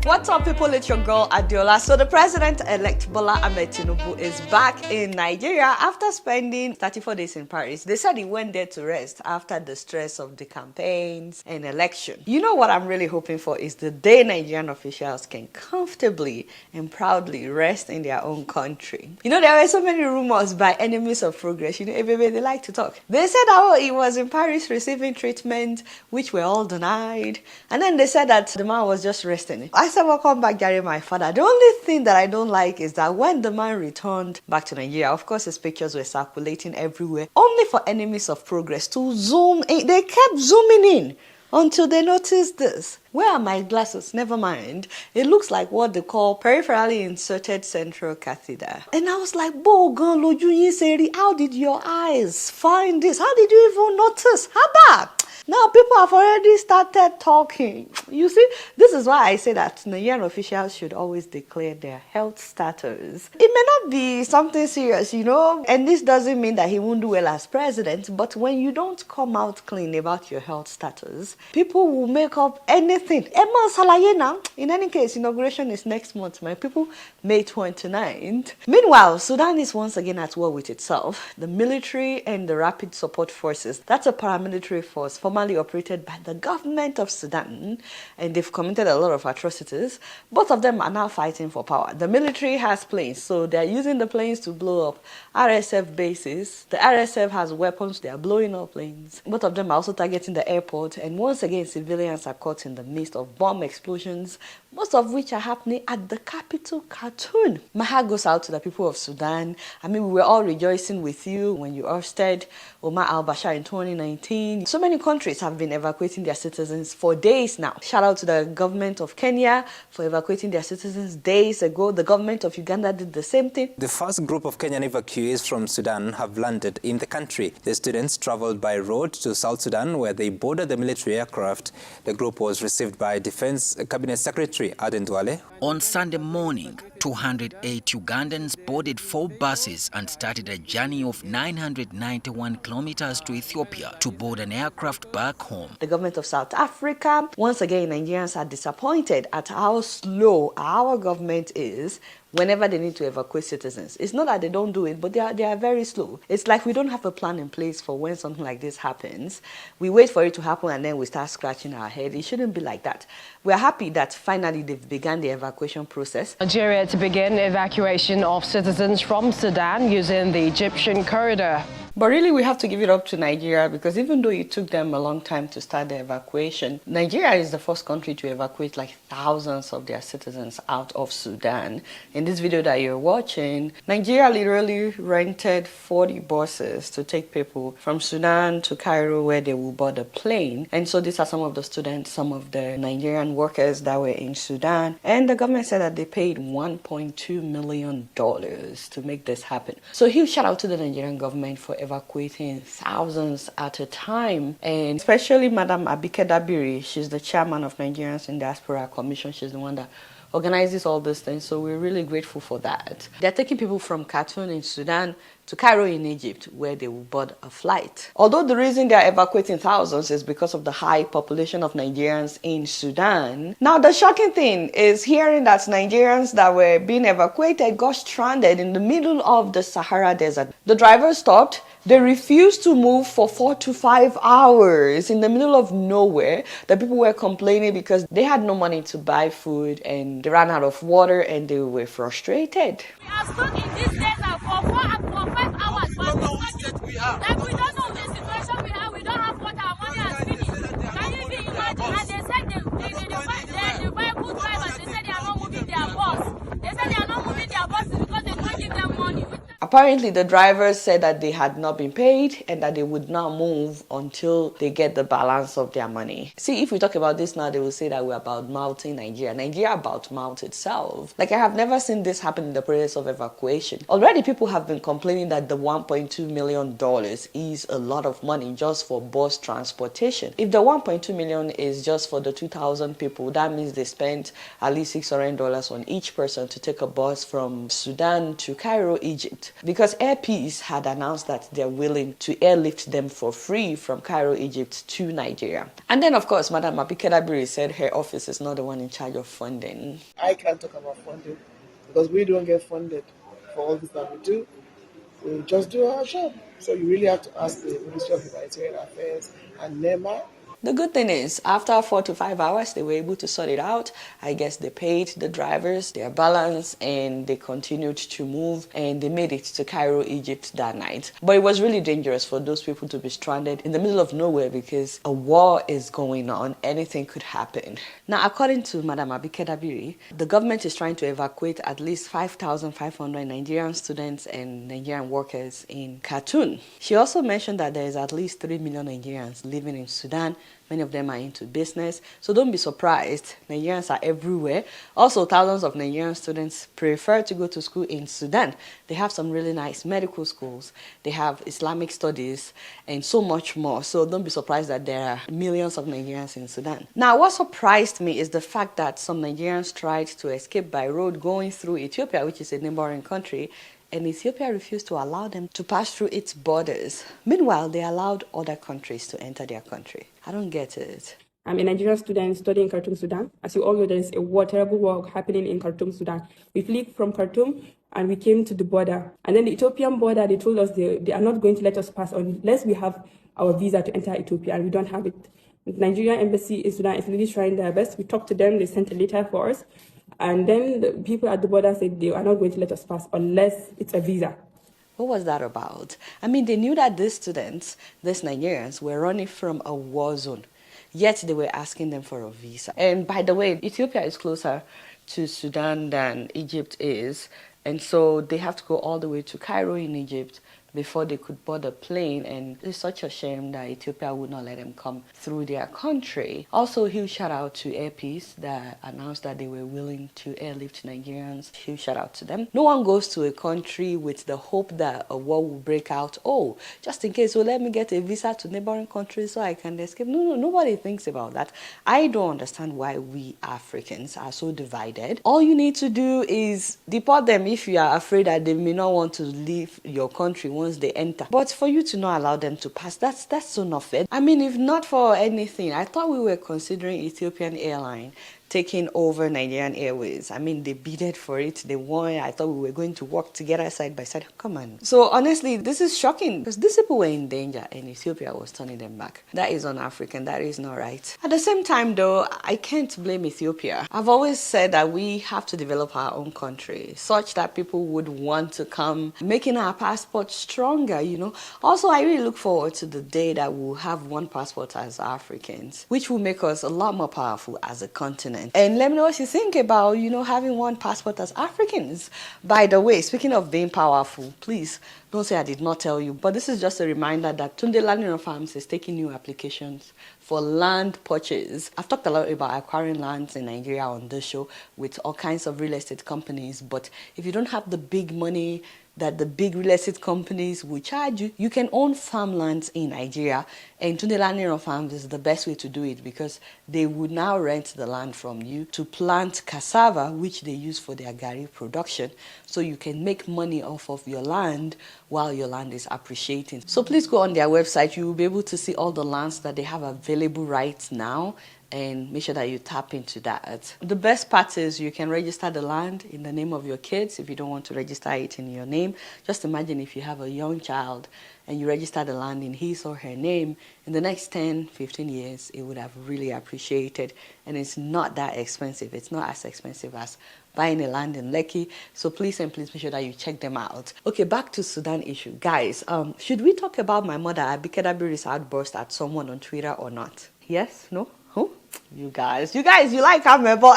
What's up, people? It's your girl Adeola. So the president-elect Bola Ahmed Tinubu is back in Nigeria after spending 34 days in Paris. They said he went there to rest after the stress of the campaigns and election. You know what I'm really hoping for is the day Nigerian officials can comfortably and proudly rest in their own country. You know, there were so many rumors by enemies of progress. You know, baby, they like to talk. They said, oh, he was in Paris receiving treatment, which were all denied. And then they said that the man was just resting. I said, welcome back, Gary, my father. The only thing that I don't like is that when the man returned back to Nigeria, of course, his pictures were circulating everywhere, only for enemies of progress to zoom in. They kept zooming in until they noticed this. Where are my glasses? Never mind. It looks like what they call peripherally inserted central catheter. And I was like, how did your eyes find this? How did you even notice? How bad? Now people have already started talking. You see, this is why I say that Nigerian officials should always declare their health status. It may not be something serious, you know, and this doesn't mean that he won't do well as president, but when you don't come out clean about your health status, people will make up anything. In any case, inauguration is next month, my people, May 29th. Meanwhile, Sudan is once again at war with itself. The military and the Rapid Support Forces, that's a paramilitary force formerly operated by the government of Sudan, and they've committed a lot of atrocities. Both of them are now fighting for power. The military has planes, so they're using the planes to blow up RSF bases. The RSF has weapons, they are blowing up planes. Both of them are also targeting the airport, and once again, civilians are caught in the midst of bomb explosions, most of which are happening at the capital, Khartoum. My heart goes out to the people of Sudan. I mean, we were all rejoicing with you when you ousted Omar al-Bashir in 2019. So many countries have been evacuating their citizens for days now. Shout out to the government of Kenya for evacuating their citizens days ago. The government of Uganda did the same thing. The first group of Kenyan evacuees from Sudan have landed in the country. The students traveled by road to South Sudan, where they boarded the military aircraft. The group was received by Defense Cabinet Secretary Adeola. On Sunday morning, 208 Ugandans boarded 4 buses and started a journey of 991 kilometers to Ethiopia to board an aircraft back home. The government of South Africa, once again, Nigerians are disappointed at how slow our government is whenever they need to evacuate citizens. It's not that they don't do it, but they are very slow. It's like we don't have a plan in place for when something like this happens. We wait for it to happen and then we start scratching our head. It shouldn't be like that. We're happy that finally they've begun the evacuation process. Nigeria to begin evacuation of citizens from Sudan using the Egyptian corridor. But really, we have to give it up to Nigeria, because even though it took them a long time to start the evacuation, Nigeria is the first country to evacuate like thousands of their citizens out of Sudan. In this video that you're watching, Nigeria literally rented 40 buses to take people from Sudan to Cairo, where they will board a plane. And so these are some of the students, some of the Nigerian workers that were in Sudan. And the government said that they paid $1.2 million to make this happen. So huge shout out to the Nigerian government for evacuating thousands at a time, and especially Madam Abike Dabiri. She's the chairman of Nigerians in Diaspora Commission. She's the one that organizes all these things, so we're really grateful for that. They're taking people from Khartoum in Sudan to Cairo in Egypt, where they will board a flight. Although the reason they're evacuating thousands is because of the high population of Nigerians in Sudan. Now, the shocking thing is hearing that Nigerians that were being evacuated got stranded in the middle of the Sahara Desert. The driver stopped. They refused to move for 4 to 5 hours in the middle of nowhere. The people were complaining because they had no money to buy food and they ran out of water and they were frustrated. We are stuck in this desert for 5 hours. Like, we don't know the situation we have. We don't have water. Our money has finished. Can you even imagine? And they said the vehicle drivers, they said they are not moving their bus. They said they are not moving their buses because they don't give them money. Apparently, the drivers said that they had not been paid and that they would not move until they get the balance of their money. See, if we talk about this now, they will say that we're about mouthing Nigeria. Nigeria about mouth itself. Like, I have never seen this happen in the process of evacuation. Already, people have been complaining that the $1.2 million is a lot of money just for bus transportation. If the $1.2 million is just for the 2,000 people, that means they spent at least $600 on each person to take a bus from Sudan to Cairo, Egypt. because Air Peace had announced that they're willing to airlift them for free from Cairo, Egypt to Nigeria. And then, of course, Madam Abikedabiri said her office is not the one in charge of funding. I can't talk about funding because we don't get funded for all this that we do. We just do our job. So you really have to ask the Ministry of Humanitarian Affairs and NEMA. The good thing is, after 4 to 5 hours, they were able to sort it out. I guess they paid the drivers their balance and they continued to move and they made it to Cairo, Egypt that night. But it was really dangerous for those people to be stranded in the middle of nowhere because a war is going on. Anything could happen. Now, according to Madam Abikedabiri, the government is trying to evacuate at least 5,500 Nigerian students and Nigerian workers in Khartoum. She also mentioned that there is at least 3 million Nigerians living in Sudan. Many of them are into business, so don't be surprised. Nigerians are everywhere. Also, thousands of Nigerian students prefer to go to school in Sudan. They have some really nice medical schools. They have Islamic studies and so much more. So don't be surprised that there are millions of Nigerians in Sudan. Now, what surprised me is the fact that some Nigerians tried to escape by road going through Ethiopia, which is a neighboring country, and Ethiopia refused to allow them to pass through its borders. Meanwhile, they allowed other countries to enter their country. I don't get it. I'm a Nigerian student studying in Khartoum, Sudan. As you all know, there is a war, terrible war happening in Khartoum, Sudan. We fled from Khartoum and we came to the border. And then the Ethiopian border, they told us they are not going to let us pass unless we have our visa to enter Ethiopia, and we don't have it. The Nigerian embassy in Sudan is really trying their best. We talked to them, they sent a letter for us. And then the people at the border said they are not going to let us pass unless it's a visa. What was that about? I mean, they knew that these students, these Nigerians, were running from a war zone, yet they were asking them for a visa. And by the way, Ethiopia is closer to Sudan than Egypt is, and so they have to go all the way to Cairo in Egypt before they could board a plane, and it's such a shame that Ethiopia would not let them come through their country. Also, huge shout out to Air Peace that announced that they were willing to airlift Nigerians. Huge shout out to them. No one goes to a country with the hope that a war will break out. Oh, just in case, so let me get a visa to neighboring countries so I can escape. No, nobody thinks about that. I don't understand why we Africans are so divided. All you need to do is deport them if you are afraid that they may not want to leave your country once they enter. But for you to not allow them to pass, that's so not fair. I mean, if not for anything, I thought we were considering Ethiopian airline taking over Nigerian Airways. I mean, they bidded for it, they won. I thought we were going to work together side by side. Come on. So honestly, this is shocking because these people were in danger and Ethiopia was turning them back. That is un-African. That is not right. At the same time, though, I can't blame Ethiopia. I've always said that we have to develop our own country such that people would want to come, making our passport stronger, you know. Also, I really look forward to the day that we'll have one passport as Africans, which will make us a lot more powerful as a continent. And let me know what you think about, you know, having one passport as Africans. By the way, speaking of being powerful, please don't say I did not tell you, but this is just a reminder that Tunde Land Farms is taking new applications for land purchase. I've talked a lot about acquiring lands in Nigeria on this show with all kinds of real estate companies, but if you don't have the big money that the big real estate companies will charge you, you can own farmlands in Nigeria, and Tunde Land Farms is the best way to do it because they would now rent the land from you to plant cassava, which they use for their gari production, so you can make money off of your land while your land is appreciating. So please go on their website. You will be able to see all the lands that they have available right now, and make sure that you tap into that. The best part is you can register the land in the name of your kids if you don't want to register it in your name. Just imagine if you have a young child and you register the land in his or her name, in the next 10, 15 years, it would have really appreciated, and it's not that expensive. It's not as expensive as buying a land in Lekki. So please make sure that you check them out. Okay, back to Sudan issue. Guys, should we talk about my mother Abikedabiri's outburst at someone on Twitter or not? Yes? No? Who? You guys, you like Amebo.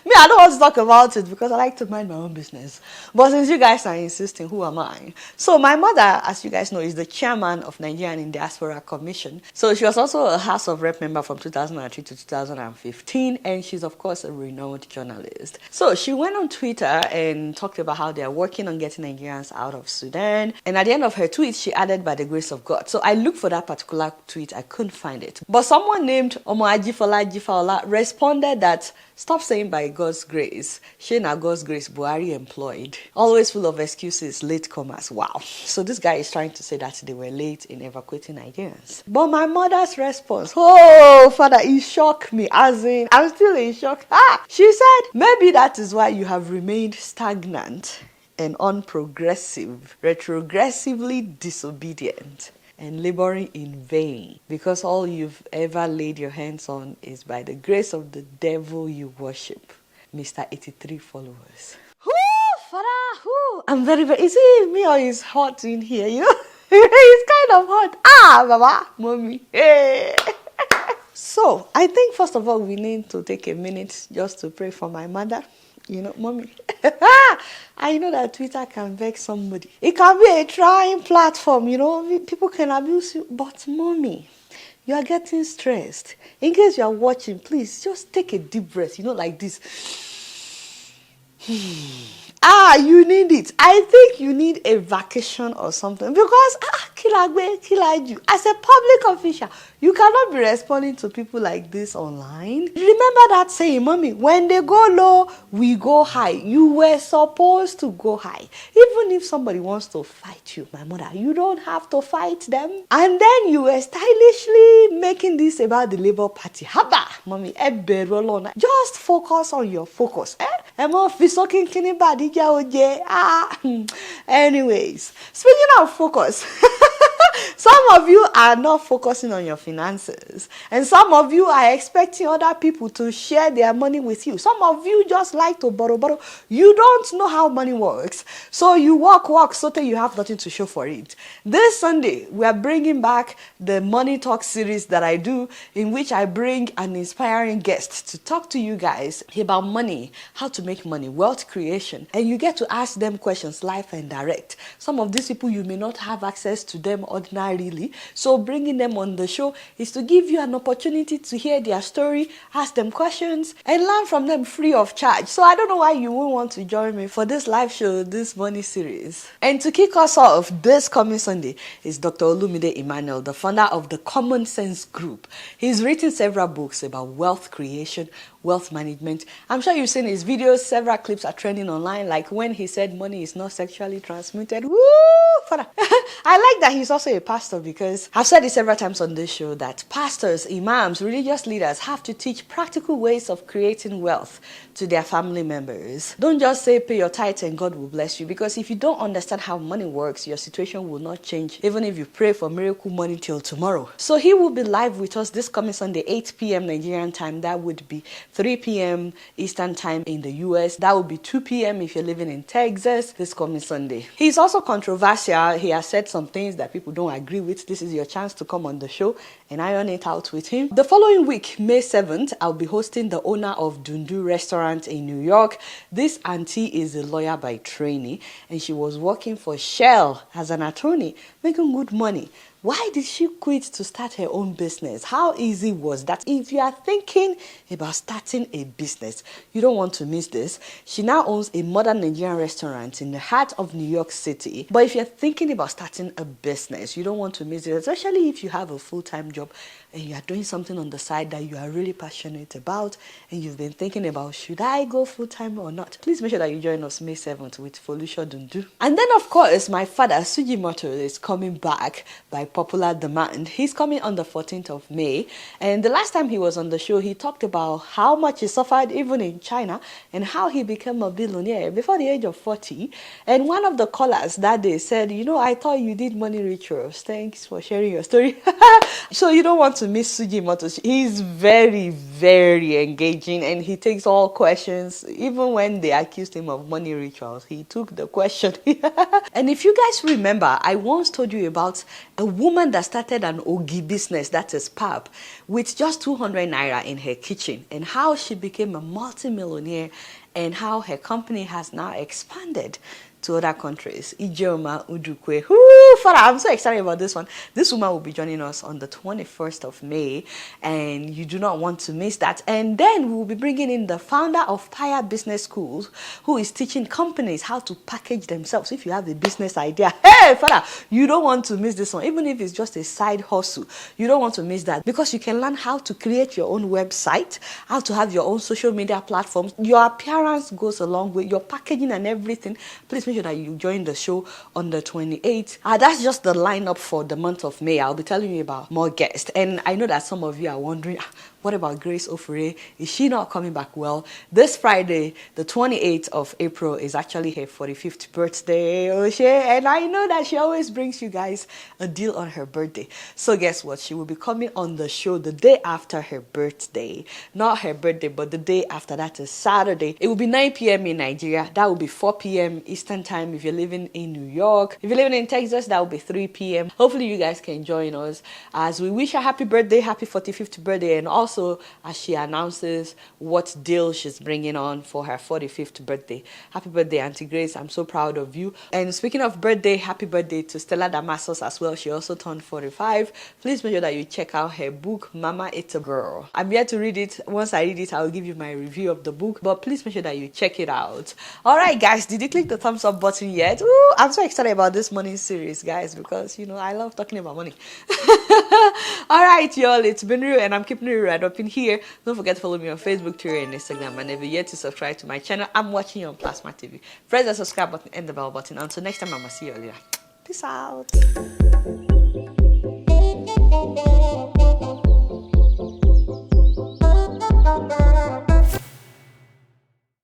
Me, I don't want to talk about it because I like to mind my own business. But since you guys are insisting, who am I? So my mother, as you guys know, is the chairman of Nigerian Diaspora Commission. So she was also a House of Rep member from 2003 to 2015, and she's of course a renowned journalist. So she went on Twitter and talked about how they are working on getting Nigerians out of Sudan. And at the end of her tweet, she added, "by the grace of God." So I looked for that particular tweet, I couldn't find it. But someone named Omo Ajifola Bolaji Fowler responded that, stop saying by God's grace. Shana God's grace, Buhari employed. Always full of excuses, latecomers. Wow. So this guy is trying to say that they were late in evacuating Nigerians. But my mother's response, oh, Father, it shocked me. As in, I'm still in shock. She said, maybe that is why you have remained stagnant and unprogressive, retrogressively disobedient, and laboring in vain, because all you've ever laid your hands on is by the grace of the devil you worship. Mr. 83 followers. Father, I'm very, is it me or is hot in here? You know, it's kind of hot. Baba, mommy. Hey. So, I think first of all, we need to take a minute just to pray for my mother. You know, mommy. I know that Twitter can vex somebody. It can be a trying platform, you know. People can abuse you. But mommy, you are getting stressed. In case you are watching, please just take a deep breath, you know, like this. You need it. I think you need a vacation or something, because Kilagbe, as a public official, you cannot be responding to people like this online. Remember that saying, mommy, when they go low, we go high. You were supposed to go high. Even if somebody wants to fight you, my mother, you don't have to fight them. And then you were stylishly making this about the Labour Party. Haba, mommy, just focus on your focus. Anyways, speaking of focus, some of you are not focusing on your finances, and some of you are expecting other people to share their money with you. Some of you just like to borrow. You don't know how money works, so you work so that you have nothing to show for it. This Sunday, we are bringing back the Money Talk series that I do, in which I bring an inspiring guest to talk to you guys about money, how to make money, wealth creation, and you get to ask them questions live and direct. Some of these people, you may not have access to them ordinarily, so bringing them on the show is to give you an opportunity to hear their story, ask them questions, and learn from them free of charge. So I don't know why you won't want to join me for this live show, this money series. And to kick us off this coming Sunday is Dr. Olumide Emmanuel, the founder of the Common Sense Group. He's written several books about wealth creation, wealth management. I'm sure you've seen his videos. Several clips are trending online, like when he said money is not sexually transmitted. Woo! Father. I like that he's also a pastor, because I've said it several times on this show that pastors, imams, religious leaders have to teach practical ways of creating wealth to their family members. Don't just say pay your tithe and God will bless you, because if you don't understand how money works, your situation will not change, even if you pray for miracle money till tomorrow. So he will be live with us this coming Sunday, 8 p.m. Nigerian time. That would be 3 p.m. Eastern time in the US. That would be 2 p.m. if you're living in Texas this coming Sunday. He's also controversial. He has said some things that people don't agree with. This is your chance to come on the show and iron it out with him. The following week, May 7th, I'll be hosting the owner of Dundu Restaurant in New York. This auntie is a lawyer by training, and she was working for Shell as an attorney, making good money. Why did she quit to start her own business? How easy was that? If you are thinking about starting a business, you don't want to miss this. She now owns a modern Nigerian restaurant in the heart of New York City. But if you're thinking about starting a business, you don't want to miss it, especially if you have a full-time job and you are doing something on the side that you are really passionate about, and you've been thinking about, should I go full-time or not? Please make sure that you join us May 7th with Folusho Dundu. And then, of course, my father, Sujimoto, is coming back by popular demand. He's coming on the 14th of May. And the last time he was on the show, he talked about how much he suffered even in China and how he became a billionaire before the age of 40. And one of the callers that day said, you know, I thought you did money rituals. Thanks for sharing your story. So you don't want to miss Sujimoto. He's very, very engaging, and he takes all questions. Even when they accused him of money rituals, he took the question. And if you guys remember, I once told you about a woman that started an Ogi business, that is pap, with just 200 naira in her kitchen, and how she became a multi-millionaire and how her company has now expanded to other countries. Ijeoma Udukwe. Whoo, Father, I'm so excited about this one. This woman will be joining us on the 21st of May, and you do not want to miss that. And then we will be bringing in the founder of Paya Business Schools, who is teaching companies how to package themselves. If you have a business idea, hey, Father, you don't want to miss this one. Even if it's just a side hustle, you don't want to miss that, because you can learn how to create your own website, how to have your own social media platforms. Your appearance goes a long way, your packaging and everything. Please make sure that you join the show on the 28th. That's just the lineup for the month of May. I'll be telling you about more guests. And I know that some of you are wondering, what about Grace Ofure? Is she not coming back? Well, this Friday, the 28th of April, is actually her 45th birthday, Oshe. And I know that she always brings you guys a deal on her birthday. So guess what? She will be coming on the show the day after her birthday. Not her birthday, but the day after. That is Saturday. It will be 9 p.m. in Nigeria. That will be 4 p.m. Eastern Time if you're living in New York. If you're living in Texas, that will be 3 p.m. Hopefully you guys can join us as we wish her happy birthday, happy 45th birthday, and also as she announces what deal she's bringing on for her 45th birthday. Happy birthday, Auntie Grace. I'm so proud of you. And speaking of birthday, happy birthday to Stella Damasos as well. She also turned 45. Please make sure that you check out her book, Mama It's a Girl. I'm yet to read it. Once I read it, I'll give you my review of the book, but please make sure that you check it out. All right, guys, did you click the thumbs up button yet? Ooh, I'm so excited about this money series, guys, because, you know, I love talking about money. All right, y'all, it's been real, and I'm keeping it right up in here. Don't forget to follow me on Facebook, Twitter, and Instagram. And if you're yet to subscribe to my channel, I'm watching you on Plasma TV. Press the subscribe button and the bell button. Until next time, I'm going to see you later. Peace out.